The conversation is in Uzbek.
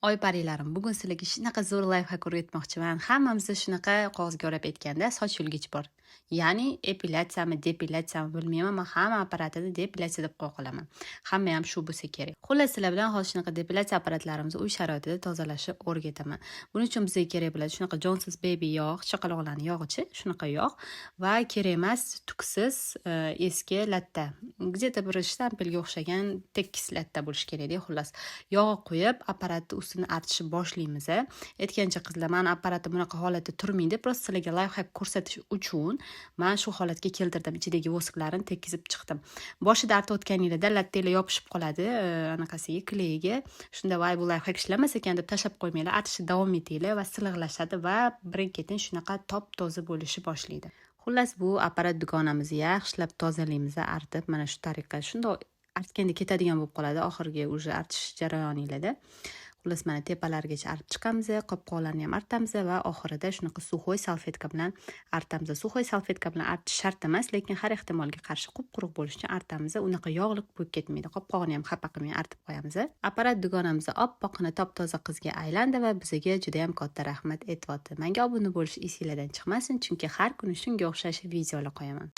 Oy parilarim, bugun sizlarga shunaqa zo'r layfhak o'rgatmoqchiman. Hammamizda shunaqa qog'ozga o'rab aytganda soch yulgich bor. Ya'ni epilyatsiyami, depilyatsiyami bilmayman, men hamma apparatini depilyatsiya deb qo'ya qolaman. Hamma ham shu bo'lsa kerak. Xullas, sizlar bilan hozir shunaqa depilyatsiya apparatlarimizni uy sharoitida tozalashni o'rgataman. Buning uchun bizga kerak bo'ladi shunaqa Johnson Baby yog', chaqaloqlarning yog'ichi, shunaqa yog' va kerak emas tuksiz eski latta. Где-то bir shtampelga o'xshagan tekis latta bo'lishi kerak-da, xullas. Yog' qo'yib, apparatni ustini artishni boshlaymiz. Aytgancha qizlar, meni apparatim bunaqa holatda turmaydi. Prosta sizlarga layfhak ko'rsatish uchun men shu holatga keltirdim. Ichidagi vosklarni tekizib chiqdim. Boshida artayotganingizda lattalar yopishib qoladi, anaqasiga, kleyiga. Shunda voy bu layfhak ishlamas ekan deb tashlab qo'ymanglar, artishni davom etinglar va silliqlashadi va birin-ketin shunaqa top-toza bo'lishni boshlaydi. Xullas, bu apparat dugonamizni yaxshilab tozalaymiz, artib, mana shu tariqa. Shundoq artganda ketadigan bo'lib qoladi oxirgi уже artish jarayoninglarda. Xullas, mana tepalarigacha artib chiqamiz, qopqoqlarni ham artamiz va oxirida shunaqa suxoy salfetka bilan artamiz. Suxoy salfetka bilan artish shart emas, lekin har ehtimolga qarshi qup-quruq bo'lishi uchun artamiz. Unaqa yog'liq bo'lib ketmaydi. Qopqog'ini ham xafa qilmay artib qo'yamiz. Apparat dugonamizni oppoqni top-toza qizga aylandi va bizga juda ham katta rahmat aytyapti. Menga obuna bo'lish esingizdan chiqmasin, chunki har kuni shunga o'xshash videolar qo'yaman.